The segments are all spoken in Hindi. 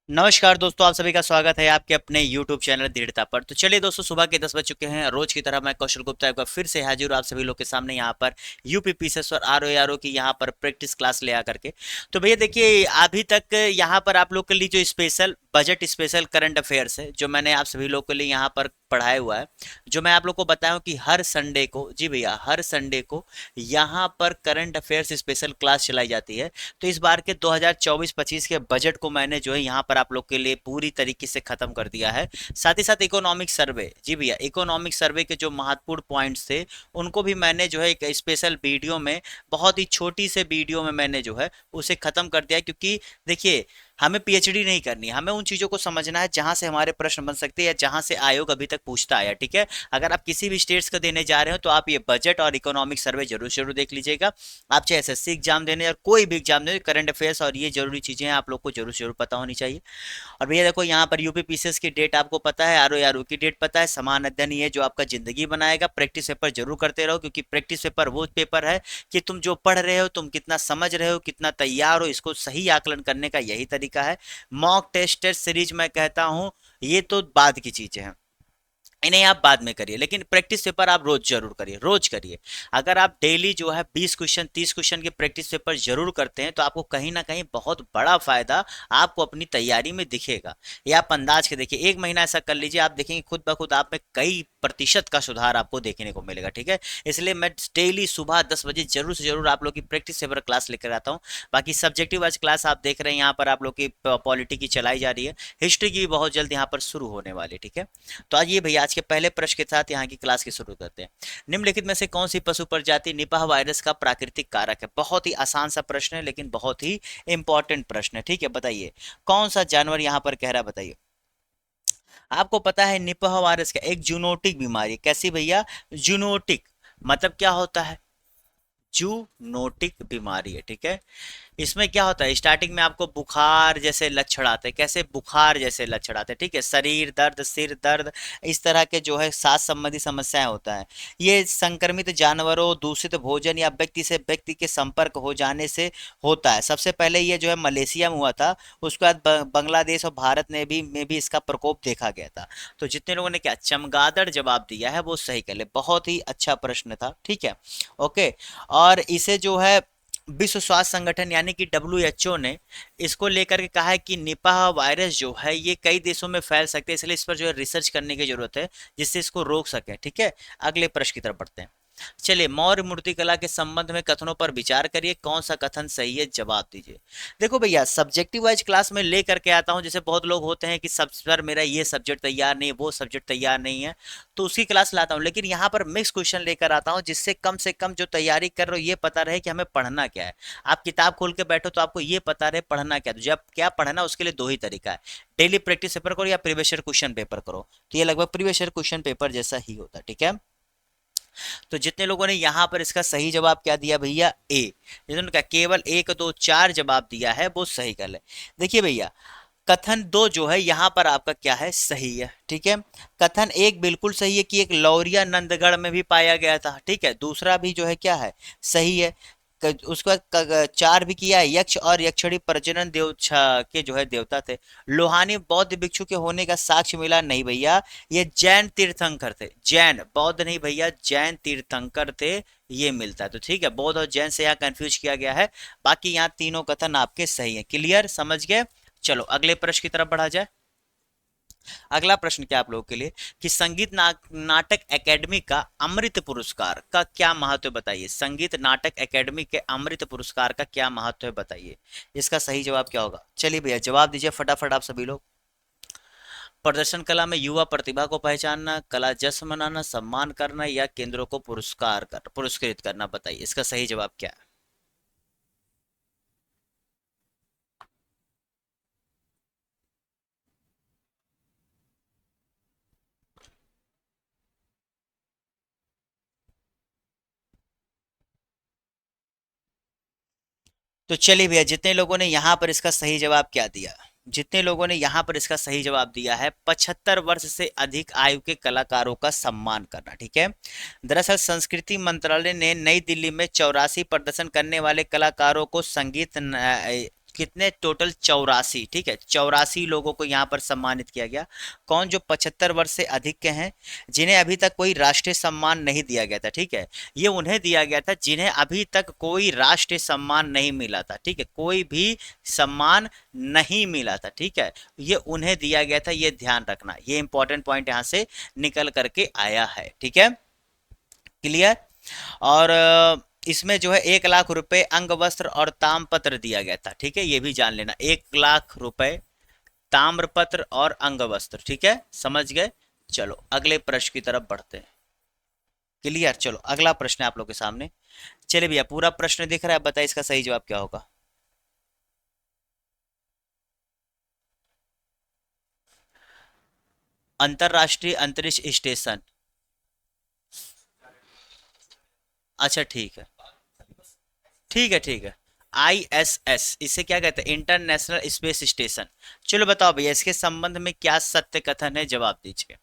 नमस्कार दोस्तों, आप सभी का स्वागत है आपके अपने YouTube चैनल दृढ़ता पर। तो चलिए दोस्तों, सुबह के 10 बज चुके हैं। रोज की तरह मैं कौशल गुप्ता एक बार फिर से हाजिर हूँ आप सभी लोग के सामने यहाँ पर यूपी पीसेस और आर ओ की यहाँ पर प्रैक्टिस क्लास ले आकर के। तो भैया देखिए, अभी तक यहाँ पर आप लोग के लिए जो special budget special current affairs है जो मैंने आप सभी लोग के लिए यहाँ पर पढ़ाया हुआ है, जो मैं आप लोग को बताया हूँ कि हर संडे को, जी भैया, हर संडे को यहाँ पर करंट अफेयर्स स्पेशल क्लास चलाई जाती है। तो इस बार के 2024-25 के बजट को मैंने जो है यहाँ पर आप लोग के लिए पूरी तरीके से खत्म कर दिया है। साथ ही साथ इकोनॉमिक सर्वे, जी भैया, इकोनॉमिक सर्वे के जो महत्वपूर्ण पॉइंट्स थे उनको भी मैंने जो है एक स्पेशल वीडियो में, बहुत ही छोटी से वीडियो में मैंने जो है उसे खत्म कर दिया। क्योंकि देखिए, हमें पीएचडी नहीं करनी है, हमें उन चीजों को समझना है जहां से हमारे प्रश्न बन सकते हैं या जहां से आयोग अभी तक पूछता आया। ठीक है, अगर आप किसी भी स्टेट्स का देने जा रहे हो तो आप ये बजट और इकोनॉमिक सर्वे जरूर जरूर देख लीजिएगा। आप चाहे एसएससी एग्जाम देने और कोई भी एग्जाम देने, करंट अफेयर्स और ये जरूरी चीजें हैं, आप लोग को जरूर जरूर पता होनी चाहिए। और भैया देखो, यहाँ पर यूपी पीसीएस की डेट आपको पता है, आरओ की डेट पता है। समान अध्ययन ही है जो आपका जिंदगी बनाएगा। प्रैक्टिस पेपर जरूर करते रहो, क्योंकि प्रैक्टिस पेपर वो पेपर है कि तुम जो पढ़ रहे हो, तुम कितना समझ रहे हो, कितना तैयार हो, इसको सही आकलन करने का यही तरीका है। मॉक टेस्ट सीरीज मैं कहता हूँ ये तो बाद की चीजें हैं, इन्हें आप बाद में करिए, लेकिन प्रैक्टिस पेपर आप रोज जरूर करिए, रोज करिए। अगर आप डेली जो है 20 क्वेश्चन 30 क्वेश्चन के प्रैक्टिस पेपर जरूर करते हैं तो आपको कहीं ना कहीं बहुत बड़ा फायदा आपको अपनी तैयारी में दिखेगा। ये आप अंदाज के देखिए, एक महीना ऐसा कर लीजिए, आप देखेंगे खुद ब खुद आप में कई प्रतिशत का सुधार आपको देखने को मिलेगा। ठीक है, इसलिए मैं डेली सुबह 10 बजे जरूर से जरूर आप लोग की प्रैक्टिस पेपर क्लास लेकर आता हूँ। बाकी सब्जेक्टिव आज क्लास आप देख रहे हैं, यहाँ पर आप लोग की पॉलिटी की चलाई जा रही है, हिस्ट्री की भी बहुत जल्द यहाँ पर शुरू होने वाली है। ठीक है, तो आज ये भैया, आज के पहले प्रश्न के साथ यहाँ की क्लास की शुरू करते हैं। निम्नलिखित में से कौन सी पशु प्रजाति निपाह वायरस का प्राकृतिक कारक है? बहुत ही आसान सा प्रश्न है, लेकिन बहुत ही इंपॉर्टेंट प्रश्न है। ठीक है, बताइए कौन सा जानवर यहाँ पर कह रहा है, बताइए। आपको पता है निपाह वायरस का एक जूनोटिक बीमारी है। कैसी भैया? जूनोटिक। मतलब क्या होता है? जूनोटिक बीमारी है। ठीक है, इसमें क्या होता है, स्टार्टिंग में आपको बुखार जैसे लक्षण आते हैं। कैसे? बुखार जैसे लक्षण आते हैं। ठीक है, शरीर दर्द, सिर दर्द, इस तरह के जो है सांस संबंधी समस्याएं होता है। ये संक्रमित जानवरों, दूषित भोजन या व्यक्ति से व्यक्ति के संपर्क हो जाने से होता है। सबसे पहले ये जो है मलेशिया में हुआ था, उसके बाद बांग्लादेश और भारत में भी इसका प्रकोप देखा गया था। तो जितने लोगों ने क्या चमगादड़ जवाब दिया है वो सही कर ले। बहुत ही अच्छा प्रश्न था। ठीक है, ओके। और इसे जो है विश्व स्वास्थ्य संगठन यानी कि डब्ल्यू ने इसको लेकर के कहा है कि निपाह वायरस जो है ये कई देशों में फैल सकते हैं, इसलिए इस पर जो है रिसर्च करने की जरूरत है जिससे इसको रोक सके। ठीक है, अगले प्रश्न की तरफ बढ़ते हैं। चलिए, मौर्य मूर्तिकला के संबंध में कथनों पर विचार करिए, कौन सा कथन सही है, जवाब दीजिए। देखो भैया, सब्जेक्टिव वाइज क्लास में ले करके आता हूं। जैसे बहुत लोग होते हैं कि सब सर मेरा ये सब्जेक्ट तैयार नहीं है, वो सब्जेक्ट तैयार नहीं है, तो उसकी क्लास लाता हूँ। लेकिन यहाँ पर मिक्स क्वेश्चन लेकर आता हूँ, जिससे कम से कम जो तैयारी कर रहे हो ये पता रहे कि हमें पढ़ना क्या है। आप किताब खोल के बैठो तो आपको ये पता रहे पढ़ना क्या है। तो जब क्या पढ़ना, उसके लिए दो ही तरीका है, डेली प्रैक्टिस पेपर करो या प्रीवियस ईयर क्वेश्चन पेपर करो। तो ये लगभग प्रीवियस ईयर क्वेश्चन पेपर जैसा ही होता है। ठीक है, तो जितने लोगों ने यहां पर इसका सही जवाब क्या दिया भैया, ए, जिन्होंने कहा केवल 1 2 4 जवाब दिया है वो सही कर ले। देखिए भैया, कथन दो जो है यहां पर आपका क्या है, सही है। ठीक है, कथन एक बिल्कुल सही है कि एक लौरिया नंदगढ़ में भी पाया गया था। ठीक है, दूसरा भी जो है क्या है, सही है। उसके बाद चार भी किया है, यक्ष और यक्षिणी प्रजनन देव के जो है देवता थे। लोहानी बौद्ध भिक्षु के होने का साक्ष्य मिला, नहीं भैया, ये जैन तीर्थंकर थे। जैन, बौद्ध नहीं भैया, जैन तीर्थंकर थे, ये मिलता है। तो ठीक है, बौद्ध और जैन से यहाँ कंफ्यूज किया गया है। बाकी यहाँ तीनों कथन आपके सही है। क्लियर, समझ गए? चलो अगले प्रश्न की तरफ बढ़ा जाए। अगला प्रश्न क्या आप लोगों के लिए कि संगीत नाटक एकेडमी का अमृत पुरस्कार का क्या महत्व है, बताइए। संगीत नाटक एकेडमी के अमृत पुरस्कार का क्या महत्व है, बताइए। इसका सही जवाब क्या होगा? चलिए भैया, जवाब दीजिए फटाफट आप सभी लोग। प्रदर्शन कला में युवा प्रतिभा को पहचानना, कला जश्न मनाना, सम्मान करना या केंद्रों को पुरस्कृत करना, बताइए। इसका सही जवाब क्या है? तो चलिए भैया, जितने लोगों ने यहाँ पर इसका सही जवाब क्या दिया, जितने लोगों ने यहाँ पर इसका सही जवाब दिया है, 75 वर्ष से अधिक आयु के कलाकारों का सम्मान करना। ठीक है, दरअसल संस्कृति मंत्रालय ने नई दिल्ली में 84 प्रदर्शन करने वाले कलाकारों को संगीत कितने टोटल 84, ठीक है, 84 लोगों को यहाँ पर सम्मानित किया गया। कौन? जो 75 वर्ष से अधिक के हैं, जिन्हें अभी तक कोई राष्ट्रीय सम्मान नहीं दिया गया था, ठीक है, ये उन्हें दिया गया था जिन्हें अभी तक कोई राष्ट्रीय सम्मान नहीं मिला था, ठीक है, कोई भी सम्मान नहीं मिला था, ठीक है, ये उन्हें दिया गया था, ये ध्यान रखना, ये इंपॉर्टेंट पॉइंट यहाँ से निकल करके आया है, ठीक है, क्लियर। और इसमें जो है 1 लाख रुपए अंग वस्त्र और ताम्रपत्र दिया गया था, ठीक है, ये भी जान लेना, 1 लाख रुपए ताम्रपत्र और अंग वस्त्र, ठीक है, समझ गए। चलो अगले प्रश्न की तरफ बढ़ते हैं। क्लियर। चलो अगला प्रश्न है आप लोग के सामने। चलिए भैया, पूरा प्रश्न दिख रहा है, बताइए इसका सही जवाब क्या होगा। अंतरराष्ट्रीय अंतरिक्ष स्टेशन। अच्छा ठीक है, ठीक है, ठीक है। ISS, इसे क्या कहते हैं? International space station. चलो बताओ भैया, इसके संबंध में क्या सत्य कथन है, जवाब दीजिए।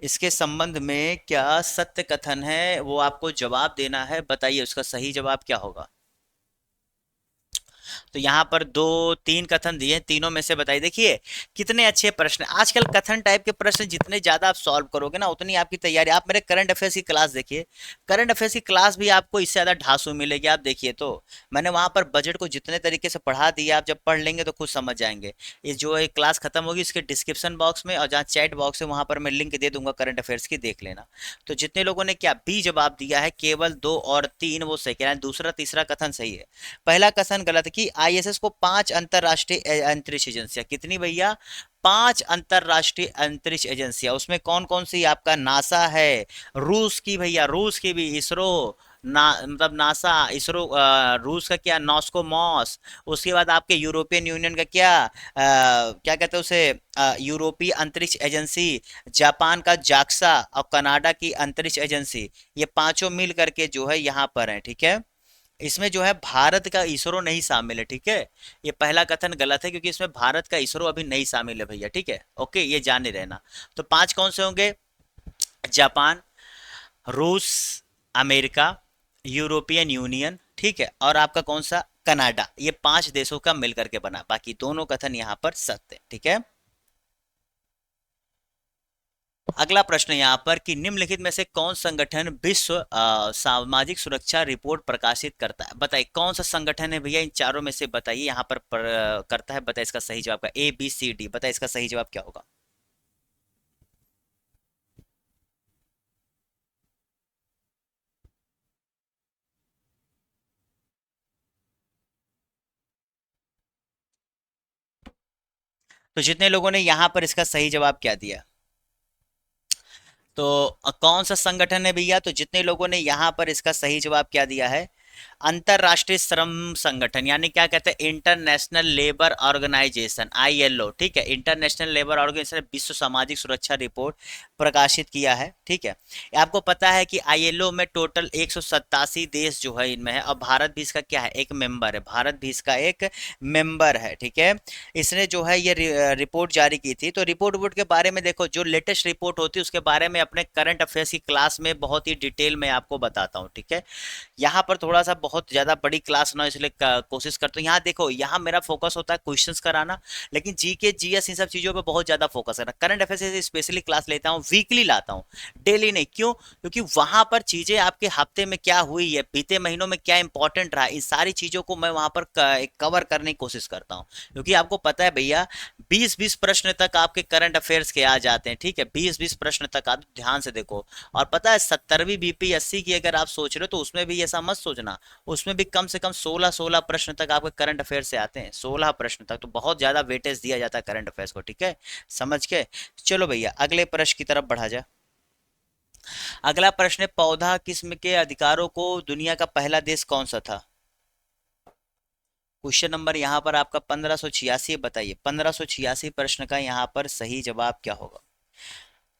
इसके संबंध में क्या सत्य कथन है, वो आपको जवाब देना है, बताइए उसका सही जवाब क्या होगा। तो यहाँ पर 2-3 कथन दिए, तीनों में से बताइए। देखिए कितने अच्छे प्रश्न। आजकल कथन टाइप के प्रश्न जितने ज्यादा आप सॉल्व करोगे ना, उतनी आपकी तैयारी। आप मेरे करंट अफेयर्स की क्लास देखिए, करंट अफेयर्स की क्लास भी आपको इससे ज्यादा ढांसू मिलेगी। आप देखिए तो मैंने वहां पर बजट को जितने तरीके से पढ़ा दिया, आप जब पढ़ लेंगे तो खुद समझ जाएंगे। ये जो एक क्लास खत्म होगी, इसके डिस्क्रिप्शन बॉक्स में और जहाँ चैट बॉक्स है वहां पर मैं लिंक दे दूंगा करंट अफेयर्स की, देख लेना। तो जितने लोगों ने क्या बी जवाब दिया है, केवल 2 और 3 वो सही, यानी दूसरा तीसरा कथन सही है। पहला कथन गलत है कि ISS को 5 अंतरराष्ट्रीय अंतरिक्ष एजेंसियां, कितनी भैया? 5 अंतरराष्ट्रीय अंतरिक्ष एजेंसियां। उसमें कौन कौन सी? आपका नासा है, रूस की भैया, रूस की भी इसरो, ना मतलब नासा, इसरो, रूस का क्या, नॉस्कोमॉस। उसके बाद आपके यूरोपियन यूनियन का क्या, क्या कहते हैं उसे, यूरोपीय अंतरिक्ष एजेंसी, जापान का जाक्सा और कनाडा की अंतरिक्ष एजेंसी। ये पांचों मिल करके जो है यहाँ पर है, ठीक है। इसमें जो है भारत का इसरो नहीं शामिल है, ठीक है। ये पहला कथन गलत है, क्योंकि इसमें भारत का इसरो अभी नहीं शामिल है भैया, ठीक है, ओके, ये जाने रहना। तो 5 कौन से होंगे? जापान, रूस, अमेरिका, यूरोपियन यूनियन, ठीक है, और आपका कौन सा, कनाडा। ये 5 देशों का मिलकर के बना, बाकी दोनों कथन यहां पर सत्य है, ठीक है। अगला प्रश्न यहाँ पर कि निम्नलिखित में से कौन संगठन विश्व सामाजिक सुरक्षा रिपोर्ट प्रकाशित करता है? बताइए कौन सा संगठन है भैया, इन चारों में से बताइए यहाँ पर, करता है, बताइए इसका सही जवाब का, ABCD, बताइए इसका सही जवाब क्या होगा। तो जितने लोगों ने यहाँ पर इसका सही जवाब क्या दिया, तो कौन सा संगठन है भैया? तो जितने लोगों ने यहाँ पर इसका सही जवाब क्या दिया है, अंतरराष्ट्रीय श्रम संगठन, यानी क्या कहते हैं, इंटरनेशनल लेबर ऑर्गेनाइजेशन, ILO, ठीक है, इंटरनेशनल लेबर ऑर्गेनाइजेशन विश्व सामाजिक सुरक्षा रिपोर्ट प्रकाशित किया है, ठीक है। आपको पता है कि ILO में टोटल 187 देश जो है इनमें है, और भारत भी इसका क्या है, एक मेंबर है, भारत भी इसका एक मेंबर है, ठीक है। इसने जो है ये रिपोर्ट जारी की थी। तो रिपोर्ट के बारे में देखो, जो लेटेस्ट रिपोर्ट होती है उसके बारे में अपने करंट अफेयर्स की क्लास में बहुत ही डिटेल में आपको बताता हूँ, ठीक है। यहाँ पर थोड़ा सा बहुत ज्यादा बड़ी क्लास ना, इसलिए कोशिश करता हूँ। यहाँ देखो, यहाँ मेरा फोकस होता है क्वेश्चंस कराना, लेकिन जीके जीएस इन सब चीजों पे बहुत ज्यादा फोकस करना। करंट अफेयर्स से स्पेशली क्लास लेता हूँ, वीकली लाता हूँ, डेली नहीं। क्यों? क्योंकि वहां पर चीजें आपके हफ्ते में क्या हुई है, बीते महीनों में क्या इंपॉर्टेंट रहा, इन सारी चीजों को मैं वहां पर कवर करने की कोशिश करता हूँ। क्योंकि आपको पता है भैया, 20-20 प्रश्न तक आपके करंट अफेयर्स के आ जाते हैं, ठीक है, 20-20 प्रश्न तक आप ध्यान से देखो। और पता है 70वीं BPSC की अगर आप सोच रहे हो, तो उसमें भी ऐसा मत सोचना, उसमें भी कम से कम 16-16 प्रश्न तक आपके करंट अफेयर से आते हैं, 16 प्रश्न तक। तो बहुत ज्यादा वेटेज दिया जाता है करंट अफेयर्स को, ठीक है, समझ के। चलो भैया अगले प्रश्न की तरफ बढ़ा जाए। अगला प्रश्न है, पौधा किस्म के अधिकारों को दुनिया का पहला देश कौन सा था? क्वेश्चन नंबर यहाँ पर आपका 1586, बताइए 1586 प्रश्न का यहाँ पर सही जवाब क्या होगा।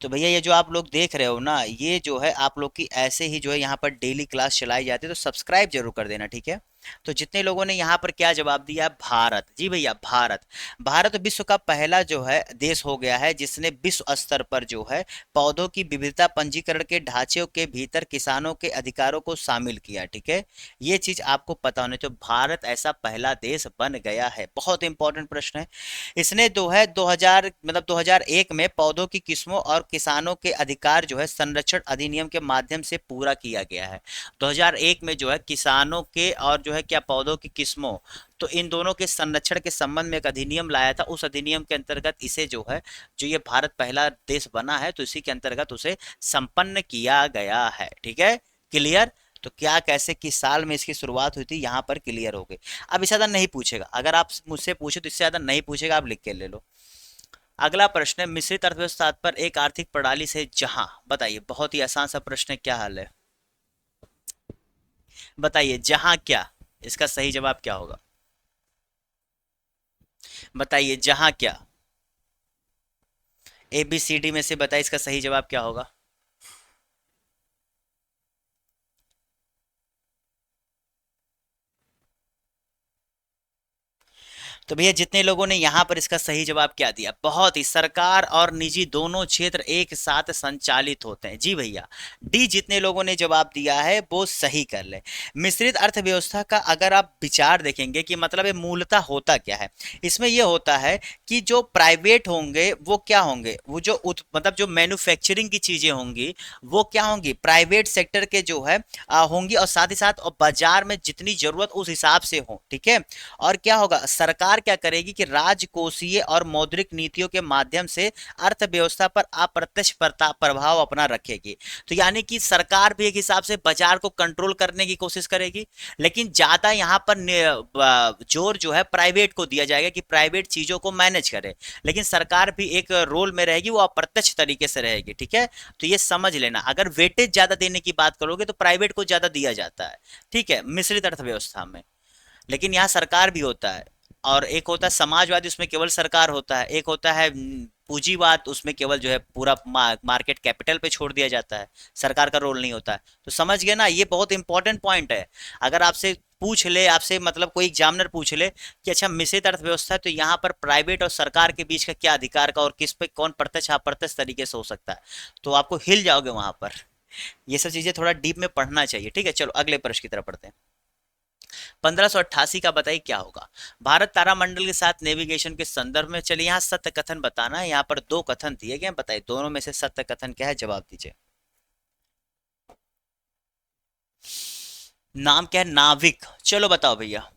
तो भैया ये जो आप लोग देख रहे हो ना, ये जो है आप लोग की ऐसे ही जो है यहाँ पर डेली क्लास चलाई जाती है, तो सब्सक्राइब जरूर कर देना, ठीक है। तो जितने लोगों ने यहाँ पर क्या जवाब दिया, भारत। जी भैया, भारत। भारत विश्व का पहला जो है देश हो गया है जिसने विश्व स्तर पर जो है पौधों की विविधता पंजीकरण के ढांचे के भीतर किसानों के अधिकारों को शामिल किया। ठीक है, ये चीज आपको पता होने, तो भारत ऐसा पहला देश बन गया है। बहुत इंपॉर्टेंट प्रश्न है। इसने जो है 2000 मतलब 2001 में पौधों की किस्मों और किसानों के अधिकार जो है संरक्षण अधिनियम के माध्यम से पूरा किया गया है। 2001 में जो है किसानों के और जो है क्या पौधों की किस्मों, तो इन दोनों के संरक्षण के संबंध में एक अधिनियम लाया था। उस अधिनियम के अंतर्गत इसे जो है, जो ये भारत पहला देश बना है, तो इसी के अंतर्गत उसे संपन्न किया गया है। ठीक है, क्लियर। तो क्या, कैसे, किस साल में इसकी शुरुआत हुई थी, यहाँ पर क्लियर हो गई। अब इससे ज्यादा नहीं पूछेगा, अगर आप मुझसे पूछे तो इससे ज्यादा नहीं पूछेगा, आप लिख के ले लो। अगला प्रश्न है, मिश्रित अर्थव्यवस्था पर एक आर्थिक प्रणाली से जहां, बताइए, बहुत ही आसान सा प्रश्न है, क्या हाल है, बताइए, जहां क्या, इसका सही जवाब क्या होगा, बताइए, जहां क्या, ए बी सी डी में से बताइए इसका सही जवाब क्या होगा। तो भैया जितने लोगों ने यहाँ पर इसका सही जवाब क्या दिया, बहुत ही, सरकार और निजी दोनों क्षेत्र एक साथ संचालित होते हैं। जी भैया, डी जितने लोगों ने जवाब दिया है वो सही कर ले। मिश्रित अर्थव्यवस्था का अगर आप विचार देखेंगे कि मतलब ये मूलतः होता क्या है, इसमें यह होता है कि जो प्राइवेट होंगे वो क्या होंगे, वो जो मतलब जो मैन्युफैक्चरिंग की चीजें होंगी वो क्या होंगी, प्राइवेट सेक्टर के जो है होंगी, और साथ ही साथ और बाजार में जितनी जरूरत उस हिसाब से हो। ठीक है, और क्या होगा, सरकार क्या करेगी कि राजकोषीय और मौद्रिक नीतियों के माध्यम से अर्थव्यवस्था पर अप्रत्यक्ष प्रभाव अपना रखेगी। तो यानी कि सरकार भी एक हिसाब से बाजार को कंट्रोल करने की कोशिश करेगी, लेकिन ज्यादा यहाँ पर जोर जो है प्राइवेट को दिया जाएगा कि प्राइवेट चीजों को मैनेज करे, लेकिन सरकार भी एक रोल में रहेगी, वो अप्रत्यक्ष तरीके से रहेगी। ठीक है, तो ये समझ लेना, अगर वेटेज ज्यादा देने की बात करोगे तो प्राइवेट को ज्यादा दिया जाता है। ठीक है, मिश्रित अर्थव्यवस्था में, लेकिन यहाँ सरकार भी होता है, और एक होता है समाजवादी, उसमें केवल सरकार होता है, एक होता है पूंजीवाद, उसमें केवल जो है पूरा मार्केट कैपिटल पे छोड़ दिया जाता है, सरकार का रोल नहीं होता है। तो समझ गए ना, ये बहुत इंपॉर्टेंट पॉइंट है। अगर आपसे पूछ ले, आपसे मतलब कोई एग्जामिनर पूछ ले कि अच्छा मिश्रित अर्थव्यवस्था है तो यहाँ पर प्राइवेट और सरकार के बीच का क्या अधिकार का और किस पे कौन प्रत्यक्ष अप्रत्यक्ष तरीके से हो सकता है, तो आपको हिल जाओगे वहां पर। ये सब चीजें थोड़ा डीप में पढ़ना चाहिए। ठीक है, चलो अगले प्रश्न की तरफ पढ़ते हैं। 1588 का बताइए क्या होगा। भारत तारामंडल के साथ नेविगेशन के संदर्भ में, चलिए यहाँ सत्य कथन बताना है, यहाँ पर दो कथन दिए गए, बताइए दोनों में से सत्य कथन क्या है, जवाब दीजिए। नाम क्या है, नाविक, चलो बताओ भैया।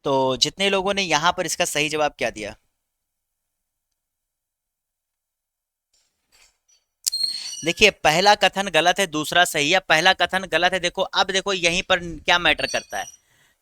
तो जितने लोगों ने यहाँ पर इसका सही जवाब क्या दिया, देखिए पहला कथन गलत है, दूसरा सही है। पहला कथन गलत है, देखो अब देखो यहीं पर क्या मैटर करता है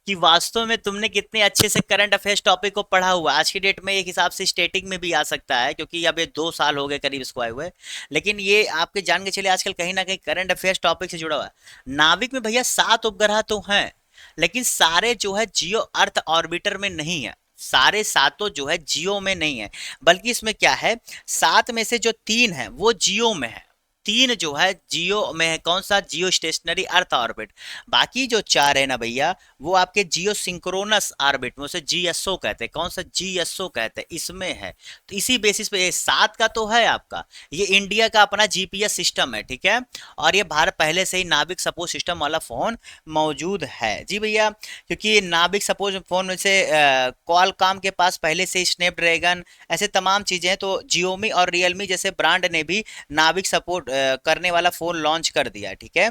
कि वास्तव में तुमने कितने अच्छे से करंट अफेयर्स टॉपिक को पढ़ा हुआ है। आज की डेट में एक हिसाब से स्टेटिक में भी आ सकता है, क्योंकि अब ये 2 साल हो गए करीब इसको आए हुए, लेकिन ये आपके जान के चले आजकल कहीं ना कहीं करंट अफेयर्स टॉपिक से जुड़ा हुआ है। नाविक में भैया 7 उपग्रह तो हैं, लेकिन सारे जो है जियो अर्थ ऑर्बिटर में नहीं है, सारे सातों जो है जियो में नहीं है, बल्कि इसमें क्या है, 7 में से जो 3 है वो जियो में है, 3 जो है जियो में है, कौन सा, जियो स्टेशनरी अर्थ ऑर्बिट। बाकी जो 4 है ना भैया, वो आपके जियो सिंक्रोनस ऑर्बिट में, उसे जीएसओ कहते हैं, कौन सा, जीएसओ कहते हैं, इसमें है। तो इसी बेसिस पे ये 7 का तो है आपका, ये इंडिया का अपना जीपीएस सिस्टम है। ठीक है, और ये भारत पहले से ही नाविक सपोर्ट सिस्टम वाला फोन मौजूद है। जी भैया, क्योंकि नाविक सपोर्ट फोन में से क्वालकॉम के पास पहले से स्नैपड्रैगन, ऐसे तमाम चीजें हैं, तो जियोमी और रियलमी जैसे ब्रांड ने भी नाविक सपोर्ट करने वाला फोन लॉन्च कर दिया। ठीक है,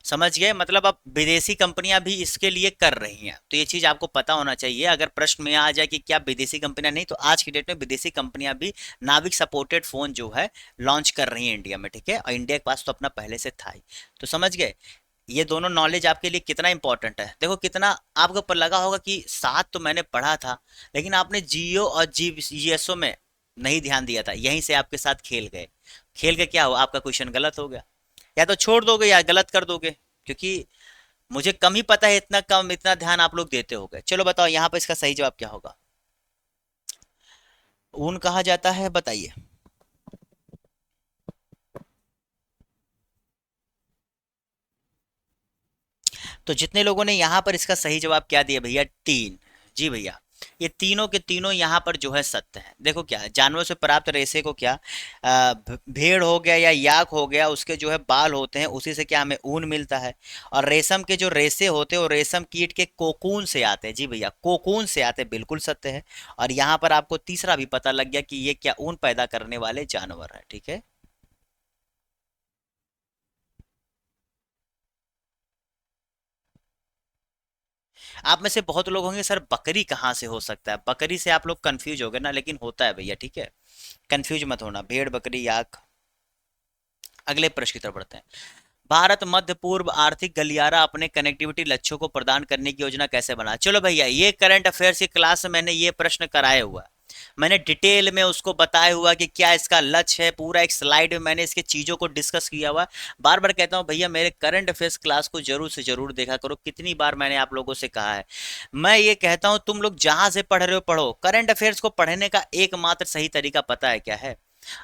समझ गए, मतलब अब विदेशी कंपनियां भी इसके लिए कर रही हैं, तो ये चीज आपको पता होना चाहिए। अगर प्रश्न में आ जाए कि क्या विदेशी कंपनियां, नहीं, तो आज की डेट में विदेशी कंपनियां भी नाविक सपोर्टेड फोन जो है लॉन्च कर रही हैं इंडिया में। ठीक है, और इंडिया के पास तो अपना पहले से था ही। तो समझ गए, ये दोनों नॉलेज आपके लिए कितना इंपॉर्टेंट है। देखो कितना आपको ऊपर लगा होगा कि 7 तो मैंने पढ़ा था, लेकिन आपने जियो और जीएसओ में नहीं ध्यान दिया था, यहीं से आपके साथ खेल गए। खेल के क्या हुआ, आपका क्वेश्चन गलत हो गया, या तो छोड़ दोगे या गलत कर दोगे, क्योंकि मुझे कम ही पता है, इतना कम, इतना ध्यान आप लोग देते होगे। चलो बताओ यहाँ पर इसका सही जवाब क्या होगा। ऊन कहा जाता है, बताइए। तो जितने लोगों ने यहाँ पर इसका सही जवाब क्या दिया भैया, 3। जी भैया, ये तीनों के तीनों यहाँ पर जो है सत्य है। देखो क्या है, जानवरों से प्राप्त रेशे को क्या, भेड़ हो गया या याक हो गया, उसके जो है बाल होते हैं, उसी से क्या हमें ऊन मिलता है। और रेशम के जो रेशे होते हैं वो रेशम कीट के कोकून से आते हैं। जी भैया, कोकून से आते हैं, बिल्कुल सत्य है। और यहाँ पर आपको तीसरा भी पता लग गया कि ये क्या ऊन पैदा करने वाले जानवर है। ठीक है, आप में से बहुत लोग होंगे सर बकरी कहाँ से हो सकता है, बकरी से आप लोग कंफ्यूज हो गए ना, लेकिन होता है भैया। ठीक है, कंफ्यूज मत होना, भेड़ बकरी याक। अगले प्रश्न की तरफ बढ़ते हैं। भारत मध्य पूर्व आर्थिक गलियारा अपने कनेक्टिविटी लक्ष्यों को प्रदान करने की योजना कैसे बना। चलो भैया, ये करंट अफेयर्स की क्लास में मैंने ये प्रश्न कराया हुआ है। मैंने डिटेल में उसको बताया हुआ कि क्या इसका लक्ष्य है, पूरा एक स्लाइड में मैंने इसके चीजों को डिस्कस किया हुआ है। बार बार कहता हूं भैया, मेरे करंट अफेयर्स क्लास को जरूर से जरूर देखा करो। कितनी बार मैंने आप लोगों से कहा है, मैं ये कहता हूं तुम लोग जहां से पढ़ रहे हो पढ़ो। करंट अफेयर्स को पढ़ने का एकमात्र सही तरीका पता है क्या है?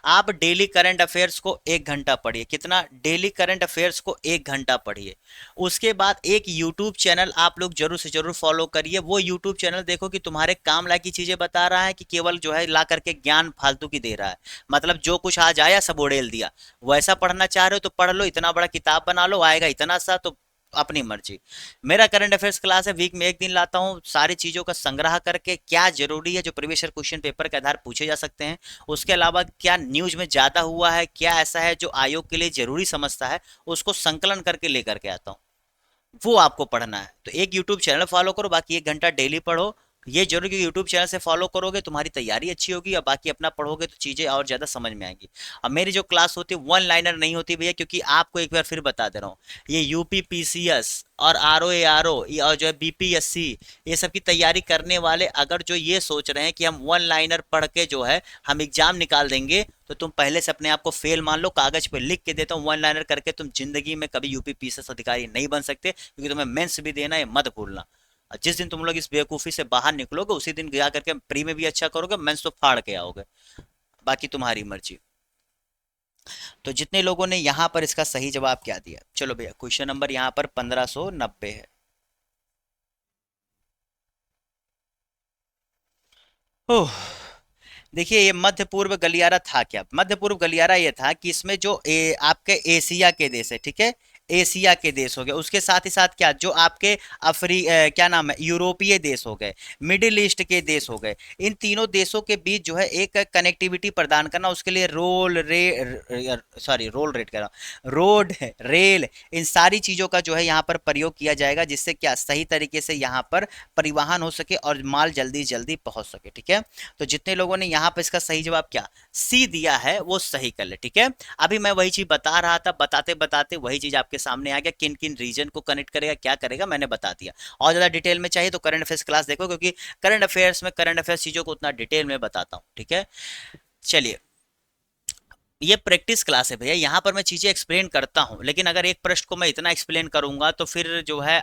आप डेली करंट अफेयर्स को 1 घंटा पढ़िए। कितना? डेली करंट अफेयर्स को 1 घंटा पढ़िए। उसके बाद एक यूट्यूब चैनल आप लोग जरूर से जरूर फॉलो करिए। वो यूट्यूब चैनल देखो कि तुम्हारे काम लायक की चीजें बता रहा है कि केवल जो है ला करके ज्ञान फालतू की दे रहा है। मतलब जो कुछ आज आया सब उड़ेल दिया। वैसा पढ़ना चाह रहे हो तो पढ़ लो, इतना बड़ा किताब बना लो, आएगा इतना सा तो अपनी मर्जी। मेरा करंट अफेयर्स क्लास है, वीक में 1 दिन लाता हूँ, सारी चीजों का संग्रह करके क्या जरूरी है जो प्रीवियस ईयर क्वेश्चन पेपर के आधार पूछे जा सकते हैं, उसके अलावा क्या न्यूज में ज्यादा हुआ है, क्या ऐसा है जो आयोग के लिए जरूरी समझता है, उसको संकलन करके लेकर के आता हूँ। वो आपको पढ़ना है तो एक यूट्यूब चैनल फॉलो करो, बाकी 1 घंटा डेली पढ़ो। ये जरूर कि यूट्यूब चैनल से फॉलो करोगे तुम्हारी तैयारी अच्छी होगी, और बाकी अपना पढ़ोगे तो चीजें और ज्यादा समझ में आएंगी। अब मेरी जो क्लास होती है वन लाइनर नहीं होती भैया, क्योंकि आपको एक बार फिर बता दे रहा हूँ, ये यूपी पीसीएस और आरओ और जो है बीपीएससी, ये सब की तैयारी करने वाले अगर जो ये सोच रहे हैं कि हम वन लाइनर पढ़ के जो है हम एग्जाम निकाल देंगे, तो तुम पहले से अपने आप को फेल मान लो। कागज पे लिख के देता हूँ, वन लाइनर करके तुम जिंदगी में कभी यूपी पीसीएस अधिकारी नहीं बन सकते, क्योंकि तुम्हें मेंस भी देना है, मत भूलना। और जिस दिन तुम लोग इस बेवकूफी से बाहर निकलोगे उसी दिन जा करके प्री में भी अच्छा करोगे, मेंस तो फाड़ के आओगे। बाकी तुम्हारी मर्जी। तो जितने लोगों ने यहाँ पर इसका सही जवाब क्या दिया, चलो भैया क्वेश्चन नंबर यहाँ पर 1590 है। ओह, देखिए ये मध्य पूर्व गलियारा था क्या? मध्य पूर्व गलियारा ये था कि इसमें जो आपके एशिया के देश है, ठीक है, एशिया के देश हो गए, उसके साथ ही साथ क्या जो आपके क्या नाम है, यूरोपीय देश हो गए, मिडिल ईस्ट के देश हो गए, इन तीनों देशों के बीच जो है एक कनेक्टिविटी प्रदान करना, उसके लिए रोल रेट कर रहा हूं, रोड, रेल, इन सारी चीजों का जो है यहाँ पर प्रयोग किया जाएगा, जिससे क्या सही तरीके से यहाँ पर परिवहन हो सके और माल जल्दी जल्दी पहुंच सके। ठीक है, तो जितने लोगों ने यहाँ पर इसका सही जवाब क्या सी दिया है वो सही कर ले। ठीक है, अभी मैं वही चीज बता रहा था, बताते बताते वही चीज आपके सामने आ गया, किन किन रीजन को कनेक्ट करेगा, क्या करेगा, मैंने बता दिया। और ज्यादा डिटेल में चाहिए तो करंट अफेयर्स क्लास देखो, क्योंकि करंट अफेयर्स में करंट अफेयर्स चीजों को उतना डिटेल में बताता हूँ। ठीक है, चलिए, ये प्रैक्टिस क्लास है भैया, यहाँ पर मैं चीजें एक्सप्लेन करता हूँ, लेकिन अगर एक प्रश्न को मैं इतना एक्सप्लेन करूंगा तो फिर जो है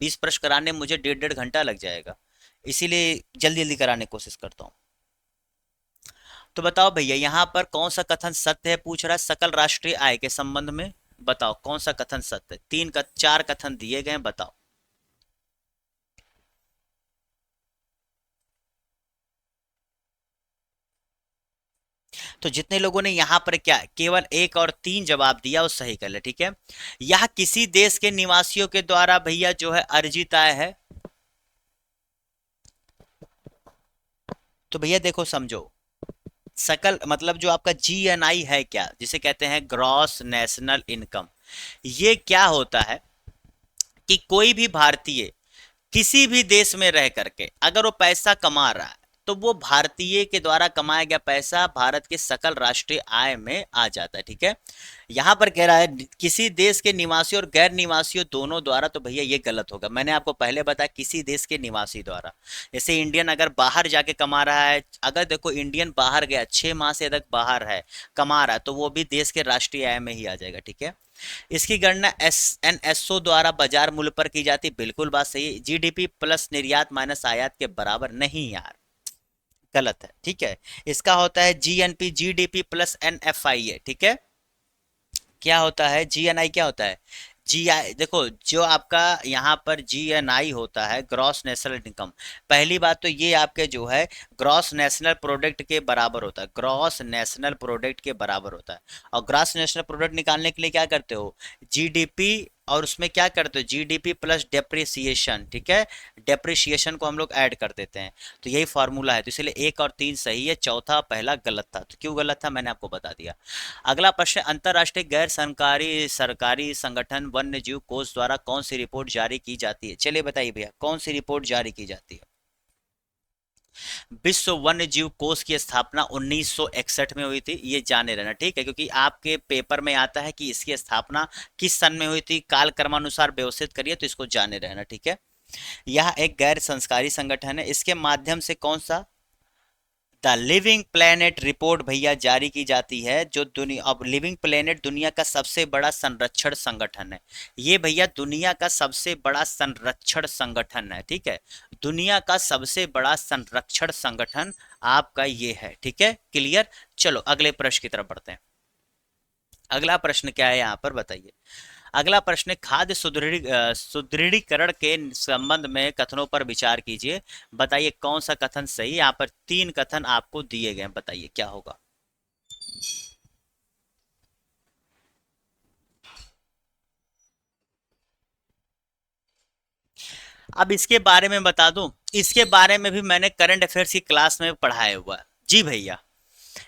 20 प्रश्न कराने में मुझे 1.5 घंटा लग जाएगा, इसीलिए जल्दी जल्दी कराने की कोशिश करता हूँ। तो बताओ भैया, यहाँ पर कौन सा कथन सत्य है, पूछ रहा है सकल राष्ट्रीय आय के संबंध में। बताओ कौन सा कथन सत्य है, चार कथन दिए गए हैं, बताओ। तो जितने लोगों ने यहाँ पर क्या केवल 1 और 3 जवाब दिया वो सही कर ले। ठीक है, यह किसी देश के निवासियों के द्वारा भैया जो है अर्जित आय है। तो भैया देखो समझो, सकल मतलब जो आपका जीएनआई है क्या, जिसे कहते हैं ग्रॉस नेशनल इनकम, ये क्या होता है कि कोई भी भारतीय किसी भी देश में रह करके अगर वो पैसा कमा रहा है तो वो भारतीय के द्वारा कमाया गया पैसा भारत के सकल राष्ट्रीय आय में आ जाता है। ठीक है, यहां पर कह रहा है किसी देश के निवासी और गैर निवासियों दोनों द्वारा, तो भैया ये गलत होगा। मैंने आपको पहले बताया किसी देश के निवासी द्वारा, जैसे इंडियन अगर बाहर जाके कमा रहा है, अगर देखो इंडियन बाहर गया 6 माह से अधिक बाहर है कमा रहा है, तो वो भी देश के राष्ट्रीय आय में ही आ जाएगा। ठीक है, इसकी गणना एनएसओ द्वारा बाजार मूल्य पर की जाती, बिल्कुल बात सही है। जीडीपी प्लस निर्यात माइनस आयात के बराबर नहीं यार, गलत है। ठीक है, इसका होता है जीएनपी जीडीपी प्लस एनएफआई है। ठीक है, क्या होता है जीएनआई, क्या होता है GI देखो, जो आपका यहाँ पर GNI होता है, ग्रॉस नेशनल इनकम, पहली बात तो ये आपके जो है ग्रॉस नेशनल प्रोडक्ट के बराबर होता है, ग्रॉस नेशनल प्रोडक्ट के बराबर होता है। और ग्रॉस नेशनल प्रोडक्ट निकालने के लिए क्या करते हो, GDP, और उसमें क्या करते हो, GDP प्लस डेप्रिसिएशन, ठीक है, डेप्रिसिएशन को हम लोग ऐड कर देते हैं। तो यही फॉर्मूला है, तो इसलिए 1 और 3 सही है, चौथा पहला गलत था। तो क्यों गलत था मैंने आपको बता दिया। अगला प्रश्न, अंतरराष्ट्रीय गैर सरकारी सरकारी संगठन वन्य जीव कोष द्वारा कौन सी रिपोर्ट जारी की जाती है? चलिए बताइए भैया, कौन सी रिपोर्ट जारी की जाती है? विश्व वन्य जीव कोष की स्थापना 1961 में हुई थी, ये जाने रहना, ठीक है, क्योंकि आपके पेपर में आता है कि इसकी स्थापना किस सन में हुई थी, काल क्रमानुसार व्यवस्थित करिए, तो इसको जाने रहना, ठीक है। यह एक गैर संस्कारी संगठन है, इसके माध्यम से कौन सा, द लिविंग प्लेनेट रिपोर्ट भैया जारी की जाती है, जो दुनिया, अब लिविंग प्लेनेट दुनिया का सबसे बड़ा संरक्षण संगठन है, ये भैया दुनिया का सबसे बड़ा संरक्षण संगठन है, ठीक है, दुनिया का सबसे बड़ा संरक्षण संगठन आपका ये है, ठीक है, क्लियर। चलो अगले प्रश्न की तरफ बढ़ते हैं। अगला प्रश्न क्या है यहाँ पर बताइए। अगला प्रश्न है, खाद्य सुदृढ़ीकरण के संबंध में कथनों पर विचार कीजिए, बताइए कौन सा कथन सही। यहाँ पर 3 कथन आपको दिए गए हैं, बताइए क्या होगा। अब इसके बारे में बता दूं, इसके बारे में भी मैंने करंट अफेयर्स की क्लास में पढ़ाया हुआ है जी भैया।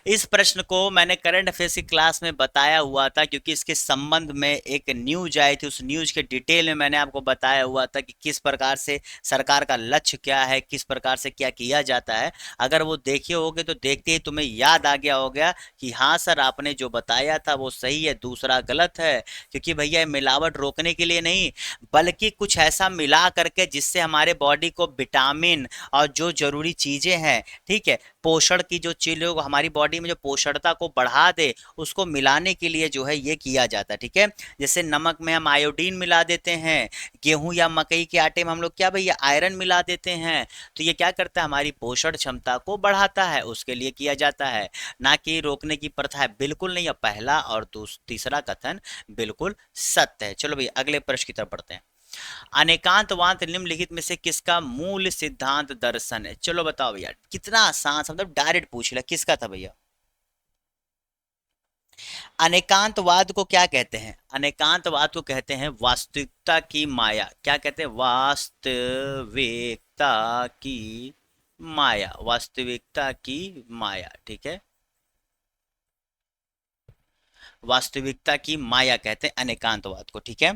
इस प्रश्न को मैंने करंट अफेयर्स की क्लास में बताया हुआ था, क्योंकि इसके संबंध में एक न्यूज आई थी, उस न्यूज के डिटेल में मैंने आपको बताया हुआ था कि किस प्रकार से सरकार का लक्ष्य क्या है, किस प्रकार से क्या किया जाता है। अगर वो देखे होगे तो देखते ही तुम्हें याद आ गया होगा कि हाँ सर, आपने जो बताया था वो सही है, दूसरा गलत है। क्योंकि भैया मिलावट रोकने के लिए नहीं, बल्कि कुछ ऐसा मिला करके जिससे हमारे बॉडी को विटामिन और जो जरूरी चीजें हैं, ठीक है, पोषण की जो चीजों को हमारी बॉडी में जो पोषणता को बढ़ा दे, उसको मिलाने के लिए जो है ये किया जाता है, ठीक है। जैसे नमक में हम आयोडीन मिला देते हैं, गेहूं या मकई के आटे में हम लोग क्या भैया आयरन मिला देते हैं। तो ये क्या करता है, हमारी पोषण क्षमता को बढ़ाता है, उसके लिए किया जाता है, ना कि रोकने की प्रथा है, बिल्कुल नहीं है। पहला और तीसरा कथन बिल्कुल सत्य है। चलो भैया अगले प्रश्न की तरफ बढ़ते हैं। अनेकांतवाद निम्नलिखित में से किसका मूल सिद्धांत दर्शन है? चलो बताओ भैया, कितना आसान सा, मतलब डायरेक्ट पूछ लिया, किसका था भैया। अनेकांतवाद को क्या कहते हैं? अनेकांतवाद को कहते हैं वास्तविकता की माया। क्या कहते हैं? वास्तविकता की माया, वास्तविकता की माया, ठीक है, वास्तविकता की माया कहते हैं अनेकांतवाद को, ठीक है।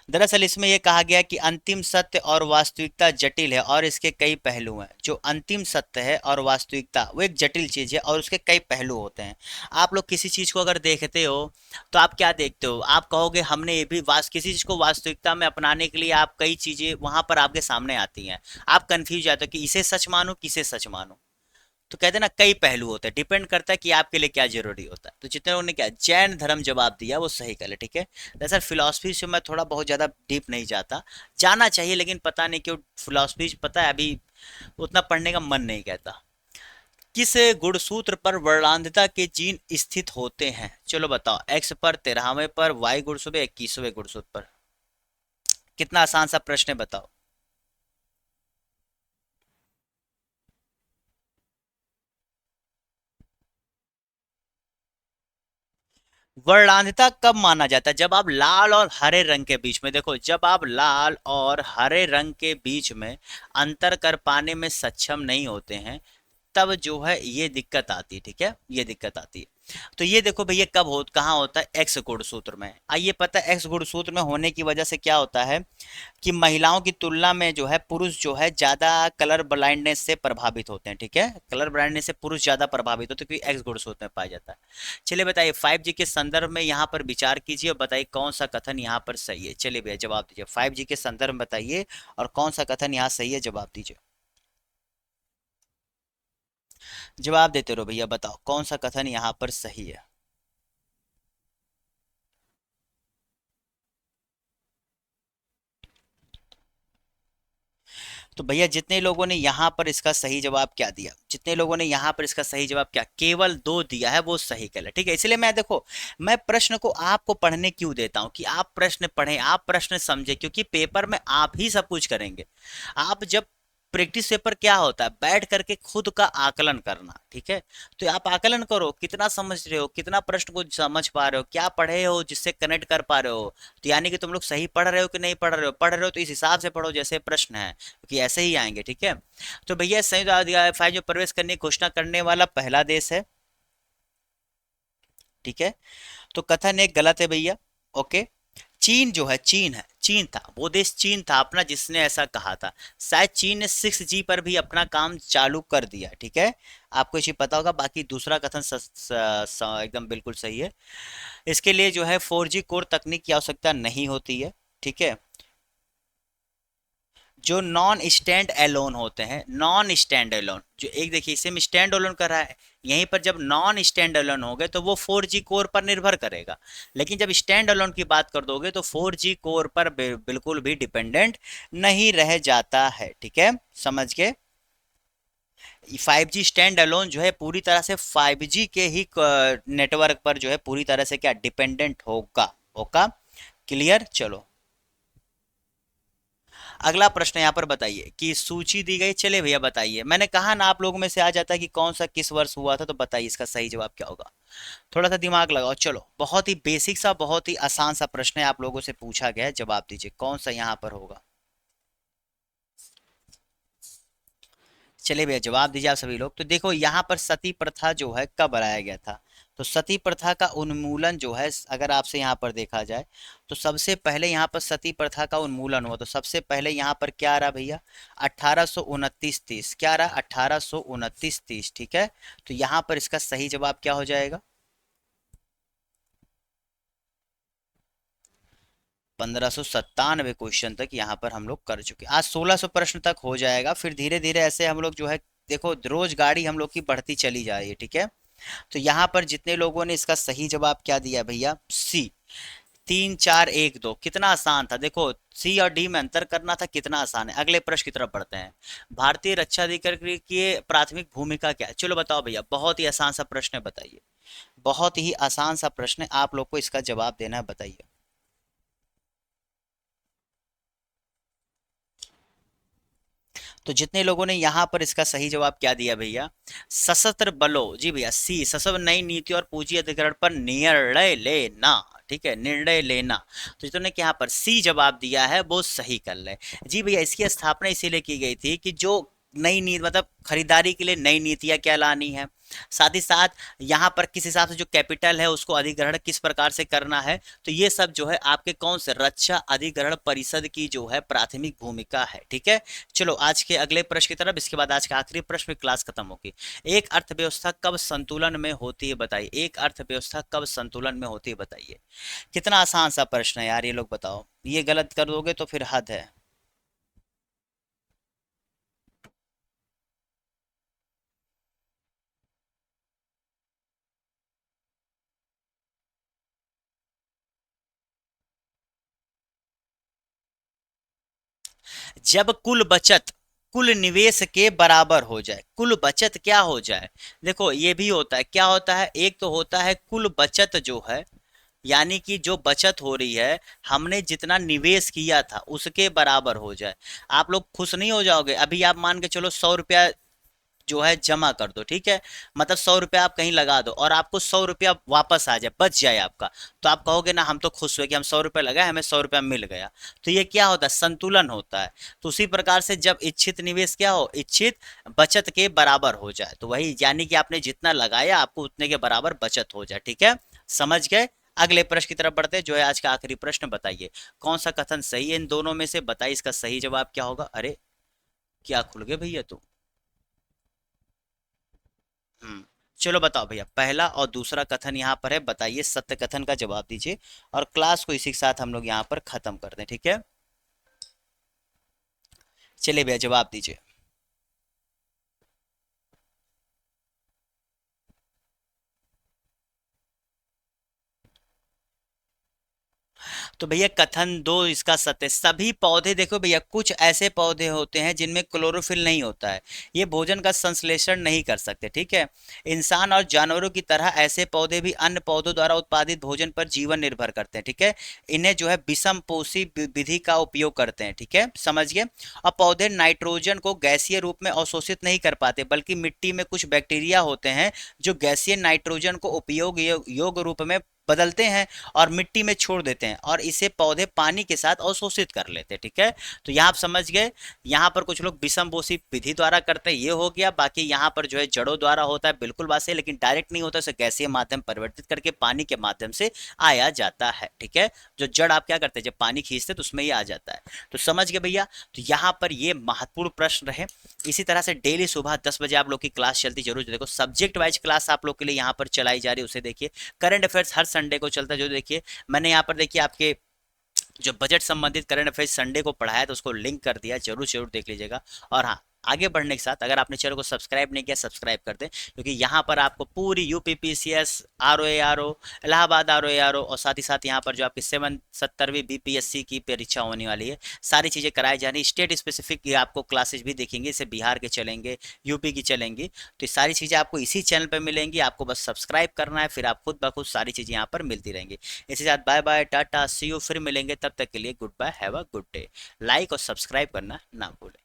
दरअसल इसमें यह कहा गया कि अंतिम सत्य और वास्तविकता जटिल है और इसके कई पहलू हैं। जो अंतिम सत्य है और वास्तविकता वो एक जटिल चीज है और उसके कई पहलू होते हैं। आप लोग किसी चीज को अगर देखते हो तो आप क्या देखते हो, आप कहोगे हमने ये भी किसी चीज को वास्तविकता में अपनाने के लिए आप कई चीजें वहां पर आपके सामने आती हैं, आप कंफ्यूज जाते हो कि इसे सच मानो किसे सच मानो। तो कहते हैं ना, कई पहलू होते हैं, डिपेंड करता है कि आपके लिए क्या जरूरी होता है। तो जितने लोगों ने क्या जैन धर्म जवाब दिया वो सही कर, ठीक है। दरअसल फिलोसफी से मैं थोड़ा बहुत ज्यादा डीप नहीं जाता, जाना चाहिए, लेकिन पता नहीं क्यों फिलोसफी पता है अभी उतना पढ़ने का मन नहीं कहता। किस गुणसूत्र पर वर्णांधता के जीन स्थित होते हैं? चलो बताओ, एक्स पर, 13वें पर, वाई गुणसूत्र, 21वें गुणसूत्र पर। कितना आसान सा प्रश्न है, बताओ। वर्णांधता कब माना जाता है? जब आप लाल और हरे रंग के बीच में, देखो जब आप लाल और हरे रंग के बीच में अंतर कर पाने में सक्षम नहीं होते हैं, तब जो है ये दिक्कत आती है, ठीक है, ये दिक्कत आती है। तो ये देखो भैया कब हो कहाँ होता है, एक्स गुणसूत्र में। आइए पता है एक्स गुणसूत्र में होने की वजह से क्या होता है कि महिलाओं की तुलना में जो है पुरुष जो है ज्यादा कलर ब्लाइंडनेस से प्रभावित होते हैं, ठीक है, कलर ब्लाइंडनेस से पुरुष ज्यादा प्रभावित होते हैं, क्योंकि एक्स गुणसूत्र में पाया जाता है। चलिए बताइए 5G के संदर्भ में यहाँ पर विचार कीजिए और बताइए कौन सा कथन यहाँ पर सही है। चलिए भैया जवाब दीजिए, 5G के संदर्भ में बताइए और कौन सा कथन यहाँ सही है, जवाब दीजिए। जवाब देते रहो भैया, बताओ कौन सा कथन यहाँ पर सही है। तो भैया जितने लोगों ने यहाँ पर इसका सही जवाब क्या दिया, जितने लोगों ने यहाँ पर इसका सही जवाब क्या केवल दो दिया है, वो सही कलर। ठीक है, इसलिए मैं देखो, मैं प्रश्न को आपको पढ़ने क्यों देता हूँ कि आप प्रश्न पढ़ें, आप प्रश्न समझे, क्योंकि पेपर में आप ही सब कुछ करेंगे। आप जब प्रैक्टिस पेपर क्या होता है, बैठ करके खुद का आकलन करना। ठीक है, तो आप आकलन करो, कितना समझ रहे हो, कितना प्रश्न को समझ पा रहे हो, क्या पढ़े हो जिससे कनेक्ट कर पा रहे हो। तो यानी कि तुम लोग सही पढ़ रहे हो कि नहीं पढ़ रहे हो, पढ़ रहे हो तो इस हिसाब से पढ़ो जैसे प्रश्न है, क्योंकि ऐसे ही आएंगे। ठीक है, तो भैया संयुक्त अरब अमीरात जो प्रवेश करने की घोषणा करने वाला पहला देश है। ठीक है, तो कथन एक गलत है भैया। ओके, चीन जो है, चीन है, चीन था वो देश, चीन था अपना जिसने ऐसा कहा था। शायद चीन ने 6G पर भी अपना काम चालू कर दिया। ठीक है, आपको ये चीज पता होगा। बाकी दूसरा कथन एकदम बिल्कुल सही है। इसके लिए जो है 4G कोर तकनीक की आवश्यकता नहीं होती है। ठीक है, जो नॉन स्टैंड एलोन होते हैं, नॉन स्टैंड एलोन जो एक, देखिए इसे में स्टैंड एलोन कर रहा है, यहीं पर जब नॉन स्टैंड एलोन हो गए तो वो 4G कोर पर निर्भर करेगा। लेकिन जब स्टैंड एलोन की बात कर दोगे तो 4G कोर पर बिल्कुल भी डिपेंडेंट नहीं रह जाता है। ठीक है, समझ के 5G स्टैंड एलोन जो है पूरी तरह से 5G के ही नेटवर्क पर जो है पूरी तरह से क्या डिपेंडेंट होगा, होगा। क्लियर, चलो अगला प्रश्न यहाँ पर बताइए कि सूची दी गई। चले भैया बताइए, मैंने कहा ना आप लोगों में से आ जाता है कि कौन सा किस वर्ष हुआ था, तो बताइए इसका सही जवाब क्या होगा। थोड़ा सा दिमाग लगाओ। चलो बहुत ही बेसिक सा, बहुत ही आसान सा प्रश्न है, आप लोगों से पूछा गया है, जवाब दीजिए कौन सा यहाँ पर होगा। चलिए भैया जवाब दीजिए आप सभी लोग। तो देखो यहाँ पर सती प्रथा जो है कब बनाया गया था, तो सती प्रथा का उन्मूलन जो है, अगर आपसे यहाँ पर देखा जाए तो सबसे पहले यहाँ पर सती प्रथा का उन्मूलन हुआ, तो सबसे पहले यहाँ पर क्या रहा भैया, 1829-30। क्या रहा, 1829-30। ठीक है, तो यहाँ पर इसका सही जवाब क्या हो जाएगा, 1597 क्वेश्चन तक यहाँ पर हम लोग कर चुके। आज 1600 प्रश्न तक हो जाएगा, फिर धीरे धीरे ऐसे हम लोग जो है, देखो रोज गाड़ी हम लोग की बढ़ती चली जा रही है। ठीक है, तो यहाँ पर जितने लोगों ने इसका सही जवाब क्या दिया भैया, सी, 3 4 1 2, कितना आसान था। देखो सी और डी में अंतर करना था, कितना आसान है। अगले प्रश्न की तरफ बढ़ते हैं। भारतीय रक्षा अधिकारी की प्राथमिक भूमिका क्या है, चलो बताओ भैया, बहुत ही आसान सा प्रश्न है, बताइए। बहुत ही आसान सा प्रश्न है, आप लोग को इसका जवाब देना है, बताइए। तो जितने लोगों ने यहाँ पर इसका सही जवाब क्या दिया भैया, सशस्त्र बलों, जी भैया सी, सशस्त्र नई नीति और पूंजी अधिकरण पर निर्णय लेना। ठीक है, निर्णय लेना। तो जितने यहाँ पर सी जवाब दिया है वो सही कर ले। जी भैया, इसकी स्थापना इसीलिए की गई थी कि जो नई नीति, मतलब खरीदारी के लिए नई नीतियां क्या लानी है, साथ ही साथ यहाँ पर किस हिसाब से जो कैपिटल है उसको अधिग्रहण किस प्रकार से करना है। तो ये सब जो है आपके कौन से रक्षा अधिग्रहण परिषद की जो है प्राथमिक भूमिका है। ठीक है, चलो आज के अगले प्रश्न की तरफ, इसके बाद आज का आखिरी प्रश्न में क्लास खत्म होगी। एक अर्थव्यवस्था कब संतुलन में होती है, बताइए। एक अर्थव्यवस्था कब संतुलन में होती है, बताइए। कितना आसान सा प्रश्न है यार, ये लोग बताओ, ये गलत कर दोगे तो फिर हद है। जब कुल बचत कुल निवेश के बराबर हो जाए, कुल बचत क्या हो जाए। देखो ये भी होता है, क्या होता है, एक तो होता है कुल बचत जो है, यानी कि जो बचत हो रही है, हमने जितना निवेश किया था उसके बराबर हो जाए। आप लोग खुश नहीं हो जाओगे, अभी आप मान के चलो 100 रुपया जो है जमा कर दो। ठीक है, मतलब 100 रुपया आप कहीं लगा दो और आपको 100 रुपया वापस आ जाए, बच जाए आपका, तो आप कहोगे ना हम तो खुश हुए कि हम 100 रुपया लगाए, हमें 100 रुपया मिल गया। तो ये क्या होता है, संतुलन होता है। तो उसी प्रकार से जब इच्छित निवेश क्या हो, इच्छित बचत के बराबर हो जाए, तो वही यानी कि आपने जितना लगाया आपको उतने के बराबर बचत हो जाए। ठीक है, समझ गए। अगले प्रश्न की तरफ बढ़ते हैं, जो है आज का आखिरी प्रश्न, बताइए कौन सा कथन सही है इन दोनों में से, बताइए इसका सही जवाब क्या होगा। अरे क्या खुल गए भैया तुम। हम्म, चलो बताओ भैया, पहला और दूसरा कथन यहाँ पर है, बताइए सत्य कथन का जवाब दीजिए, और क्लास को इसी के साथ हम लोग यहाँ पर खत्म कर दें। ठीक है, चलिए भैया जवाब दीजिए। तो भैया कथन दो इसका सत्य, सभी पौधे देखो भैया, कुछ ऐसे पौधे होते हैं जिनमें क्लोरोफिल नहीं होता है, ये भोजन का संश्लेषण नहीं कर सकते, ठीक है। इंसान और जानवरों की तरह ऐसे पौधे भी अन्य पौधों द्वारा उत्पादित भोजन पर जीवन निर्भर करते हैं, ठीक है। इन्हें जो है विषम पोषी विधि का उपयोग करते हैं, ठीक है, समझिए। और पौधे नाइट्रोजन को गैसीय रूप में अवशोषित नहीं कर पाते, बल्कि मिट्टी में कुछ बैक्टीरिया होते हैं जो गैसीय नाइट्रोजन को उपयोग योग्य रूप में बदलते हैं और मिट्टी में छोड़ देते हैं, और इसे पौधे पानी के साथ अवशोषित कर लेते हैं, ठीक है। तो यहाँ आप समझ गए, यहाँ पर कुछ लोग विषमपोषी विधि द्वारा करते हैं, ये हो गया। बाकी यहाँ पर जो है जड़ों द्वारा होता है, बिल्कुल बात सही, लेकिन डायरेक्ट नहीं होता, इसे गैसीय माध्यम परिवर्तित करके पानी के माध्यम से आया जाता है, ठीक है। जो जड़ आप क्या करते हैं, जब पानी खींचते तो उसमें ही आ जाता है। तो समझ गए भैया। तो यहाँ पर ये महत्वपूर्ण प्रश्न रहे। इसी तरह से डेली सुबह 10 बजे आप लोग की क्लास चलती, जरूर देखो, सब्जेक्ट वाइज क्लास आप लोग के लिए यहाँ पर चलाई जा रही है, उसे देखिए। करंट अफेयर्स हर संडे को चलता है, जो देखिए मैंने यहाँ पर देखिए आपके जो बजट संबंधित करंट अफेयर्स संडे को पढ़ाया तो उसको लिंक कर दिया, जरूर जरूर देख लीजिएगा। और हाँ, आगे बढ़ने के साथ अगर आपने चैनल को सब्सक्राइब नहीं किया, सब्सक्राइब कर दें, क्योंकि यहाँ पर आपको पूरी यूपीपीसीएस, आरओ इलाहाबाद आरओ और साथ ही साथ यहाँ पर जो आपकी 70वीं बीपीएससी की परीक्षा होने वाली है, सारी चीज़ें कराई जा रही। स्टेट स्पेसिफिक आपको क्लासेज भी देखेंगे, जैसे बिहार के चलेंगे, यूपी की चलेंगी, तो ये सारी चीज़ें आपको इसी चैनल पर मिलेंगी। आपको बस सब्सक्राइब करना है, फिर आप खुद ब खुद सारी चीज़ें यहाँ पर मिलती रहेंगी। इसी साथ bye bye, tata, see you, फिर मिलेंगे, तब तक के लिए good bye, have a good day. Like और सब्सक्राइब करना ना भूलें।